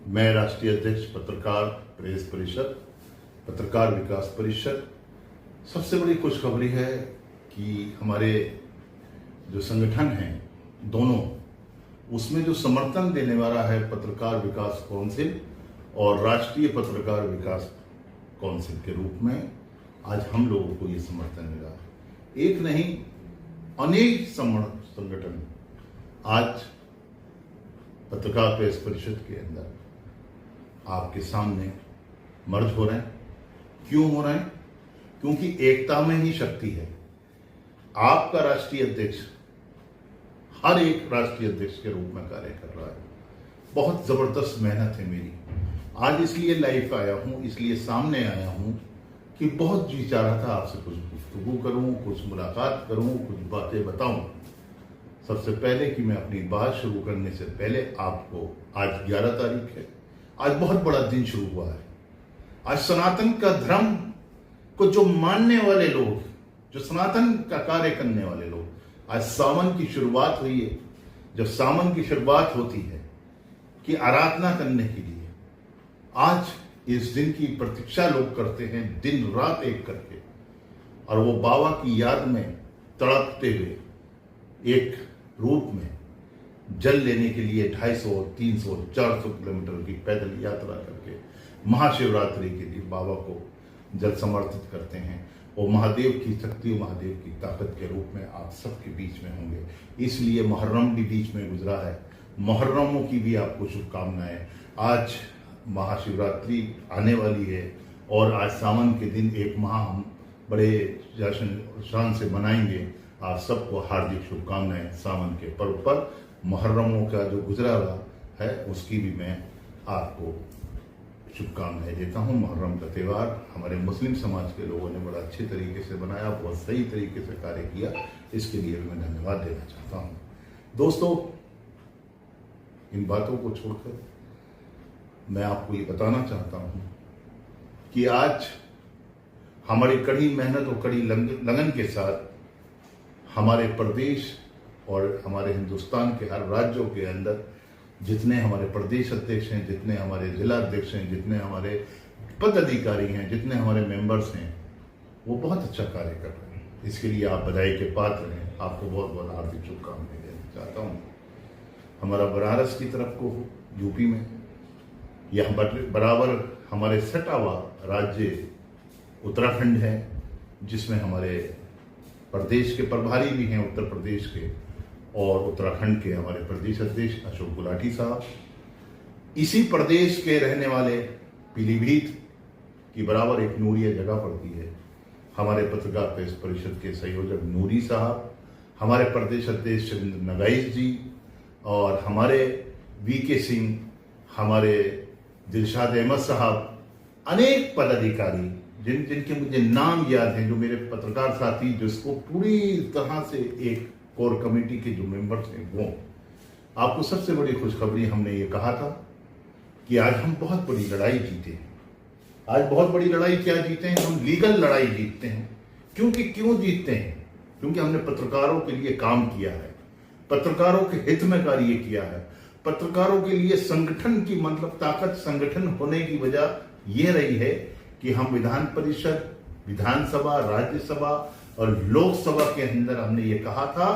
मैं राष्ट्रीय अध्यक्ष पत्रकार प्रेस परिषद, पत्रकार विकास परिषद। सबसे बड़ी खुशखबरी है कि हमारे जो संगठन हैं दोनों, उसमें जो समर्थन देने वाला है पत्रकार विकास काउंसिल और राष्ट्रीय पत्रकार विकास काउंसिल के रूप में आज हम लोगों को ये समर्थन मिला है। एक नहीं, अनेक संगठन आज पत्रकार प्रेस परिषद के अंदर आपके सामने मर्ज हो रहे हैं। क्यों हो रहे हैं? क्योंकि एकता में ही शक्ति है। आपका राष्ट्रीय अध्यक्ष हर एक राष्ट्रीय अध्यक्ष के रूप में कार्य कर रहा है। बहुत जबरदस्त मेहनत है मेरी। आज इसलिए लाइव आया हूं, इसलिए सामने आया हूं कि बहुत जी चाह रहा था आपसे कुछ गुफ्तगू करूं, कुछ मुलाकात करूं, कुछ बातें बताऊं। सबसे पहले कि मैं अपनी बात शुरू करने से पहले आपको, आज 11 तारीख है, आज बहुत बड़ा दिन शुरू हुआ है। आज सनातन का धर्म को जो मानने वाले लोग, जो सनातन का कार्य करने वाले लोग, आज सावन की शुरुआत हुई है। जब सावन की शुरुआत होती है कि आराधना करने के लिए, आज इस दिन की प्रतीक्षा लोग करते हैं दिन रात एक करके, और वो बाबा की याद में तड़पते हुए एक रूप में जल लेने के लिए 250, 300, 400 किलोमीटर की पैदल यात्रा करके महाशिवरात्रि के दिन बाबा को जल समर्पित करते हैं। वो महादेव की शक्ति, महादेव की ताकत के रूप में आप सबके बीच में होंगे। इसलिए मुहर्रम भी बीच में गुजरा है। मुहर्रमों की भी आपको शुभकामनाएं। आज महाशिवरात्रि आने वाली है और आज सावन के दिन एक माह हम बड़े जश्न शान से मनाएंगे। आप सबको हार्दिक शुभकामनाएं। सावन के पर्व पर मुहर्रमों का जो गुजरा हुआ है उसकी भी मैं आपको शुभकामनाएं देता हूं। मुहर्रम का त्यौहार हमारे मुस्लिम समाज के लोगों ने बड़ा अच्छे तरीके से बनाया, बहुत सही तरीके से कार्य किया, इसके लिए मैं धन्यवाद देना चाहता हूं। दोस्तों, इन बातों को छोड़कर मैं आपको ये बताना चाहता हूं कि आज हमारी कड़ी मेहनत और कड़ी लगन के साथ हमारे प्रदेश और हमारे हिंदुस्तान के हर राज्यों के अंदर जितने हमारे प्रदेश अध्यक्ष हैं, जितने हमारे जिला अध्यक्ष हैं, जितने हमारे पदाधिकारी हैं, जितने हमारे मेंबर्स हैं, वो बहुत अच्छा कार्य कर रहे हैं। इसके लिए आप बधाई के पात्र हैं। आपको बहुत बहुत हार्दिक शुभकामनाएं देना चाहता हूँ। हमारा बनारस की तरफ को यूपी में, यह बराबर हमारे सटावा राज्य उत्तराखंड है, जिसमें हमारे प्रदेश के प्रभारी भी हैं उत्तर प्रदेश के, और उत्तराखंड के हमारे प्रदेश अध्यक्ष अशोक गुलाटी साहब। इसी प्रदेश के रहने वाले पीलीभीत की बराबर एक नूरिया जगह पड़ती है, हमारे पत्रकार प्रेस परिषद के संयोजक नूरी साहब, हमारे प्रदेश अध्यक्ष शैलेंद्र नगाइश जी, और हमारे वीके सिंह, हमारे दिलशाद अहमद साहब, अनेक पदाधिकारी जिनके मुझे नाम याद हैं, जो मेरे पत्रकार साथी, जिसको पूरी तरह से एक कोर कमेटी के जो मेंबर्स हैं वो। आपको सबसे बड़ी खुशखबरी, हमने ये कहा था कि आज हम बहुत बड़ी लड़ाई जीते हैं। आज बहुत बड़ी लड़ाई क्या जीते हैं? हम लीगल लड़ाई जीतते हैं। क्यों जीतते हैं? क्योंकि हमने पत्रकारों के लिए काम किया है, पत्रकारों के हित में कार्य किया है। पत्रकारों के लिए संगठन की मतलब ताकत, संगठन होने की वजह यह रही है कि हम विधान परिषद, विधानसभा, राज्यसभा और लोकसभा के अंदर हमने ये कहा था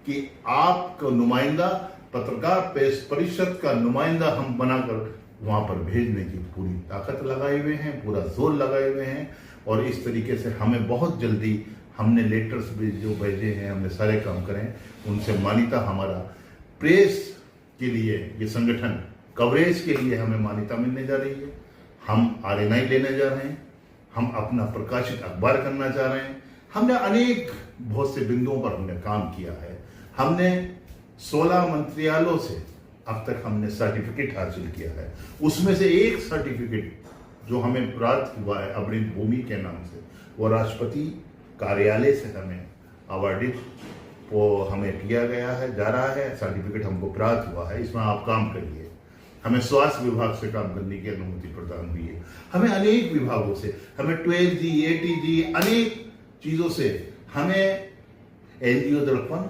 कि आपका नुमाइंदा, पत्रकार प्रेस परिषद का नुमाइंदा हम बनाकर वहां पर भेजने की पूरी ताकत लगाए हुए हैं, पूरा जोर लगाए हुए हैं। और इस तरीके से हमें बहुत जल्दी हमने लेटर्स भी जो भेजे हैं, हमने सारे काम करें, उनसे मान्यता, हमारा प्रेस के लिए ये संगठन कवरेज के लिए हमें मान्यता मिलने जा रही है। हम RNI लेने जा रहे हैं, हम अपना प्रकाशित अखबार करना चाह रहे हैं। हमने अनेक बहुत से बिंदुओं पर हमने काम किया है। हमने 16 मंत्रालयों से अब तक हमने सर्टिफिकेट हासिल किया है। उसमें से एक सर्टिफिकेट जो हमें प्राप्त हुआ है अमृत भूमि के नाम से, वो राष्ट्रपति कार्यालय से हमें अवार्डित वो हमें किया गया है, जा रहा है। सर्टिफिकेट हमको प्राप्त हुआ है, इसमें आप काम करिए। हमें स्वास्थ्य विभाग से काम करने की अनुमति प्रदान हुई है। हमें अनेक विभागों से, हमें 12G, 80G, अनेक चीजों से, हमें NGO दर्पण,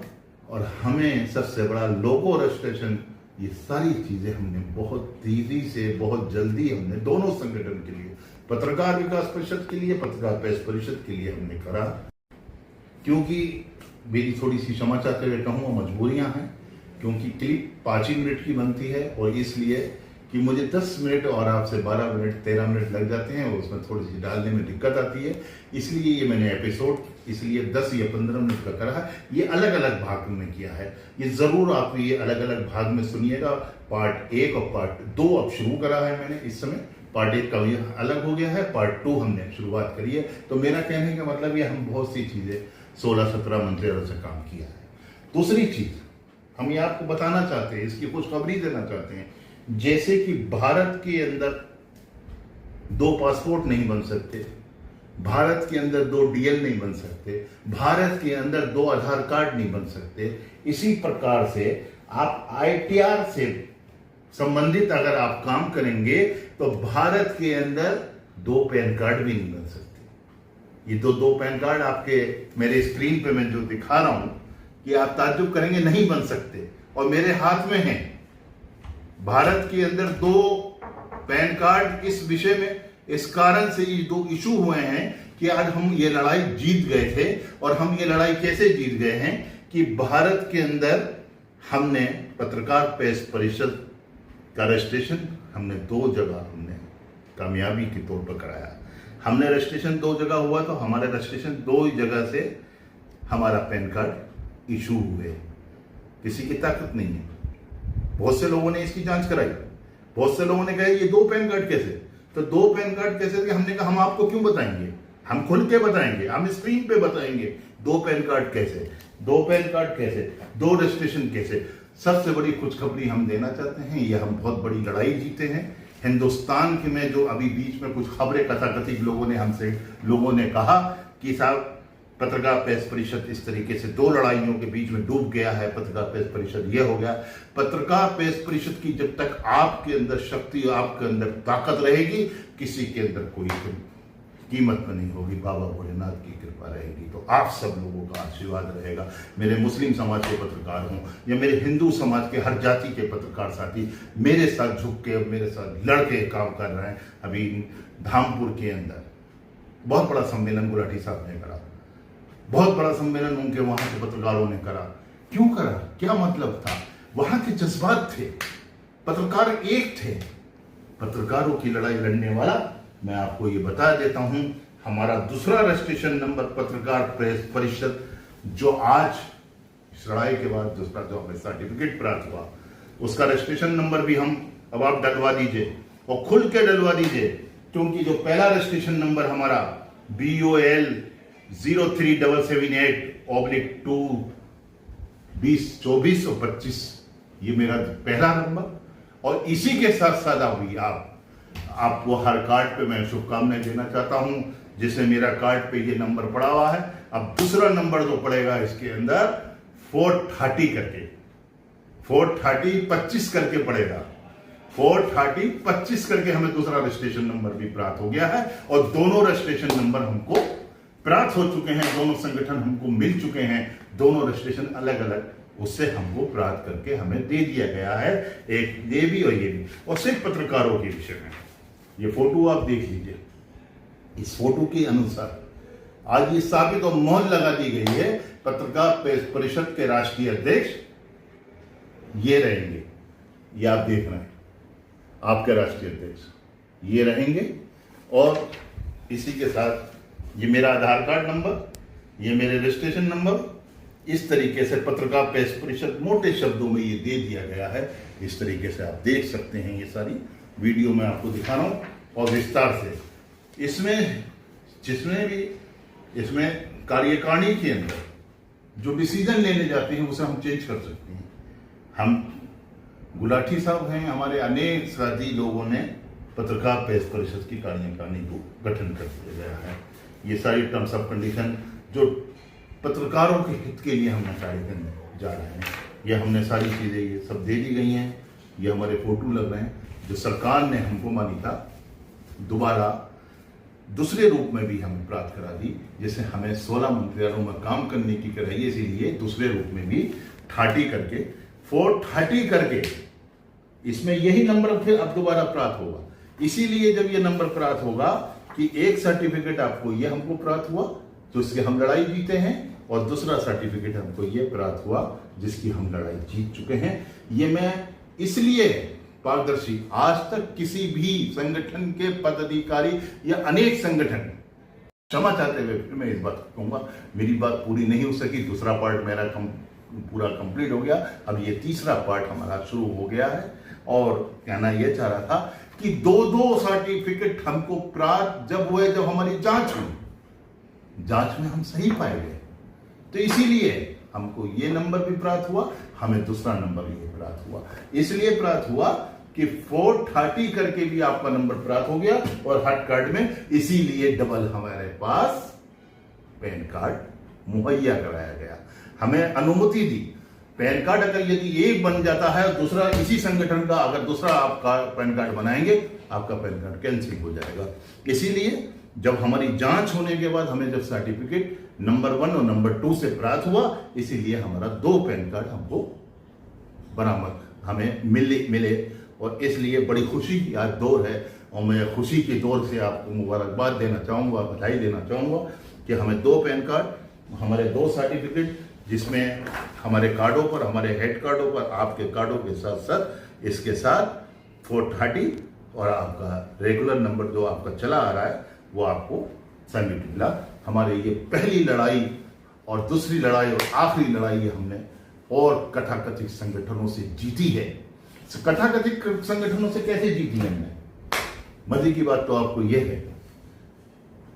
और हमें सबसे बड़ा लोगो रजिस्ट्रेशन ये सारी चीजें हमने बहुत तेजी से, बहुत जल्दी हमने दोनों संगठन के लिए, पत्रकार विकास परिषद के लिए, पत्रकार प्रेस परिषद के लिए हमने करा। क्योंकि मेरी थोड़ी सी क्षमा चाहते हुए कहूँ, मजबूरियां हैं, क्योंकि क्लिप 5 ही मिनट की बनती है और इसलिए कि मुझे 10 मिनट और आपसे 12 मिनट 13 मिनट लग जाते हैं और उसमें थोड़ी सी डालने में दिक्कत आती है। इसलिए ये मैंने एपिसोड इसलिए 10 या 15 मिनट का करा है। ये अलग अलग भाग में किया है। ये जरूर आप ये अलग अलग भाग में सुनिएगा। पार्ट 1 और पार्ट 2 अब शुरू करा है मैंने इस समय। पार्ट 1 का ये अलग हो गया है, पार्ट 2 हमने शुरुआत करी है। तो मेरा कहने का मतलब ये हम बहुत सी चीजें 16-17 मंत्रियों से काम किया है। दूसरी चीज हम ये आपको बताना चाहते हैं, इसकी खुशखबरी देना चाहते हैं, जैसे कि भारत के अंदर 2 पासपोर्ट नहीं बन सकते, भारत के अंदर 2 डीएल नहीं बन सकते, भारत के अंदर 2 आधार कार्ड नहीं बन सकते। इसी प्रकार से आप आईटीआर से संबंधित अगर आप काम करेंगे तो भारत के अंदर 2 पैन कार्ड भी नहीं बन सकते। ये दो पैन कार्ड आपके मेरे स्क्रीन पे मैं जो दिखा रहा हूं कि आप ताज्जुब करेंगे, नहीं बन सकते और मेरे हाथ में है। भारत के अंदर 2 पैन कार्ड इस विषय में, इस कारण से ये 2 इशू हुए हैं कि आज हम ये लड़ाई जीत गए थे। और हम ये लड़ाई कैसे जीत गए हैं कि भारत के अंदर हमने पत्रकार प्रेस परिषद का रजिस्ट्रेशन हमने 2 जगह हमने कामयाबी के तौर पर कराया। हमने रजिस्ट्रेशन 2 जगह हुआ तो हमारा रजिस्ट्रेशन 2 जगह से हमारा पैन कार्ड इशू हुए। किसी की ताकत नहीं है। बहुत से लोगों ने इसकी जांच कराई, बहुत से लोगों ने कहा ये 2 पैन कार्ड कैसे, तो 2 पैन कार्ड कैसे, हमने कहा हम आपको क्यों बताएंगे, हम खुल के बताएंगे, हम स्क्रीन पे बताएंगे 2 पैन कार्ड कैसे, 2 पैन कार्ड कैसे, 2 रजिस्ट्रेशन कैसे। सबसे बड़ी खुशखबरी हम देना चाहते हैं, ये हम बहुत बड़ी लड़ाई जीते हैं हिंदुस्तान के में। जो अभी बीच में कुछ खबरें कथाकथित लोगों ने कहा कि साहब पत्रकार प्रेस परिषद इस तरीके से 2 लड़ाइयों के बीच में डूब गया है, पत्रकार प्रेस परिषद ये हो गया। पत्रकार प्रेस परिषद की जब तक आपके अंदर शक्ति, आपके अंदर ताकत रहेगी, किसी के अंदर कोई कीमत नहीं होगी, बाबा भोलेनाथ की कृपा रहेगी। तो आप सब लोगों का आशीर्वाद रहेगा। मेरे मुस्लिम समाज के पत्रकार हों या मेरे हिंदू समाज के हर जाति के पत्रकार साथी मेरे साथ झुक के, मेरे साथ लड़ के काम कर रहे हैं। अभी धामपुर के अंदर बहुत बड़ा सम्मेलन गुलाटी साहब ने करा, बहुत बड़ा सम्मेलन उनके वहां के पत्रकारों ने करा। क्यों करा, क्या मतलब था, वहां के जज्बात थे, पत्रकार एक थे। पत्रकारों की लड़ाई लड़ने वाला मैं आपको ये बता देता हूं, हमारा दूसरा रजिस्ट्रेशन नंबर पत्रकार प्रेस परिषद, जो आज इस लड़ाई के बाद दूसरा जो हमें सर्टिफिकेट प्राप्त हुआ, उसका रजिस्ट्रेशन नंबर भी हम अब आप डलवा दीजिए और खुल के डलवा दीजिए। क्योंकि जो पहला रजिस्ट्रेशन नंबर हमारा BOL 0378/2 2024 और 25, ये मेरा पहला नंबर। और इसी के साथ साथ अभी आपको हर कार्ड पे मैं शुभकामनाएं देना चाहता हूं, जिसमें मेरा कार्ड पे ये नंबर पड़ा हुआ है। अब दूसरा नंबर जो पड़ेगा इसके अंदर 430 करके, 430 25 करके पड़ेगा, 430 25 करके हमें दूसरा रजिस्ट्रेशन नंबर भी प्राप्त हो गया है। और दोनों रजिस्ट्रेशन नंबर हमको प्राप्त हो चुके हैं, दोनों संगठन हमको मिल चुके हैं, दोनों रजिस्ट्रेशन अलग अलग उससे हमको प्राप्त करके हमें दे दिया गया है, एक ये भी और ये भी। और सिर्फ पत्रकारों के विषय में ये फोटो आप देख लीजिए। इस फोटो के अनुसार आज ये साबित और मोहर लगा दी गई है, पत्रकार प्रेस परिषद के राष्ट्रीय अध्यक्ष ये रहेंगे, ये आप देख रहे हैं, आपके राष्ट्रीय अध्यक्ष ये रहेंगे। और इसी के साथ ये मेरा आधार कार्ड नंबर, ये मेरे रजिस्ट्रेशन नंबर, इस तरीके से पत्रकार प्रेस परिषद मोटे शब्दों में ये दे दिया गया है। इस तरीके से आप देख सकते हैं, ये सारी वीडियो मैं आपको दिखा रहा हूं और विस्तार से। इसमें जिसमें भी इसमें कार्यकारिणी के अंदर जो डिसीजन लेने जाते हैं उसे हम चेंज कर सकते हैं। हम गुलाटी साहब हैं, हमारे अनेक साथी लोगों ने पत्रकार प्रेस परिषद की कार्यकारिणी को गठन कर दिया गया है। ये सारी टर्म्स ऑफ कंडीशन जो पत्रकारों के हित के लिए हम नकारे करने जा रहे हैं, ये हमने सारी चीजें ये सब दे दी गई हैं। ये हमारे फोटो लग रहे हैं जो सरकार ने हमको मानी था, दोबारा दूसरे रूप में भी हमें प्राप्त करा दी, जैसे हमें 16 मंत्रालयों में काम करने की कराई, इसीलिए दूसरे रूप में भी 30 करके 430 करके इसमें यही नंबर फिर अब दोबारा प्राप्त होगा। इसीलिए जब ये नंबर प्राप्त होगा कि एक सर्टिफिकेट आपको ये हमको प्राप्त हुआ तो इसके हम लड़ाई जीते हैं, और दूसरा सर्टिफिकेट हमको ये प्राप्त हुआ जिसकी हम लड़ाई जीत चुके हैं। ये मैं इसलिए पारदर्शी, आज तक किसी भी संगठन के पदाधिकारी या अनेक संगठन, क्षमा चाहते हुए फिर मैं इस बात कहूंगा, मेरी बात पूरी नहीं हो सकी, दूसरा पार्ट मेरा पूरा कंप्लीट हो गया, अब ये तीसरा पार्ट हमारा शुरू हो गया है। और कहना यह चाह रहा था कि दो सर्टिफिकेट हमको प्राप्त जब हुए, जब हमारी जांच हुई, जांच में हम सही पाए गए, तो इसीलिए हमको ये नंबर भी प्राप्त हुआ, हमें दूसरा नंबर ये प्राप्त हुआ। इसलिए प्राप्त हुआ कि 430 करके भी आपका नंबर प्राप्त हो गया, और हट कार्ड में इसीलिए डबल हमारे पास पैन कार्ड मुहैया कराया गया, हमें अनुमति दी। पैन कार्ड अगर यदि एक बन जाता है, दूसरा इसी संगठन का अगर दूसरा आपका पैन कार्ड बनाएंगे, आपका पैन कार्ड कैंसिल हो जाएगा। इसीलिए जब हमारी जांच होने के बाद हमें जब सर्टिफिकेट नंबर 1 और नंबर 2 से प्राप्त हुआ, इसीलिए हमारा 2 पैन कार्ड हमको बरामद हमें मिले, और इसलिए बड़ी खुशी की आज दौर है, और मैं खुशी के दौर से आपको मुबारकबाद देना चाहूँगा, बधाई देना चाहूँगा कि हमें 2 पैन कार्ड, हमारे 2 सर्टिफिकेट, जिसमें हमारे कार्डों पर, हमारे हेड कार्डों पर, आपके कार्डों के साथ साथ इसके साथ 430 और आपका रेगुलर नंबर जो आपका चला आ रहा है वो आपको सर्टिफिकेट मिला। हमारी ये पहली लड़ाई और दूसरी लड़ाई और आखिरी लड़ाई हमने और कथाकथित संगठनों से जीती है। कथाकथित संगठनों से कैसे जीती है हमने? मजे की बात तो आपको यह है,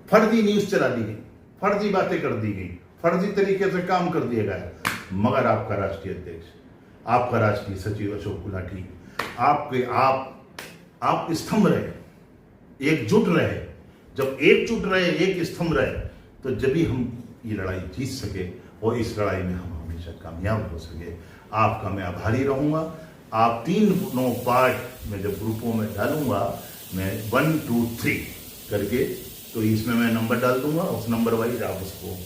फर्जी न्यूज चला दी गई, फर्जी बातें कर दी गई, फर्जी तरीके से काम कर दिया गया, मगर आपका राष्ट्रीय अध्यक्ष, आपका राष्ट्रीय सचिव अशोक गुलाटी, आप स्तंभ रहे, एकजुट रहे। जब एकजुट रहे, एक स्तंभ रहे, तो जब भी हम ये लड़ाई जीत सके, और इस लड़ाई में हम हमेशा कामयाब हो सके। आपका मैं आभारी रहूंगा। आप 3 पार्ट में जब ग्रुपों में डालूंगा, मैं 1 2 3 करके, तो इसमें मैं नंबर डाल दूंगा, उस नंबर वाइज आप उसको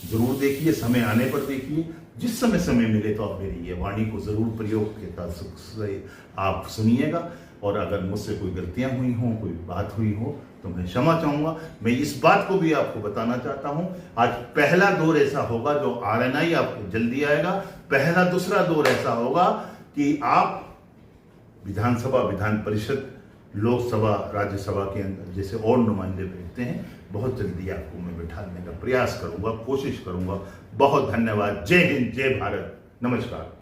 जरूर देखिए, समय आने पर देखिए, जिस समय मिले तो आप मेरी ये वाणी को जरूर प्रयोग के साथ आप सुनिएगा। और अगर मुझसे कोई गलतियां हुई हों, कोई बात हुई हो, तो मैं क्षमा चाहूंगा। मैं इस बात को भी आपको बताना चाहता हूं, आज पहला दौर ऐसा होगा जो RNI आपको जल्दी आएगा, पहला दूसरा दौर ऐसा होगा कि आप विधानसभा, विधान परिषद, लोकसभा, राज्यसभा के अंदर जैसे और नुमाइंदे बैठते हैं, बहुत जल्दी आपको मैं बिठाने का प्रयास करूंगा, कोशिश करूंगा। बहुत धन्यवाद। जय हिंद, जय भारत, नमस्कार।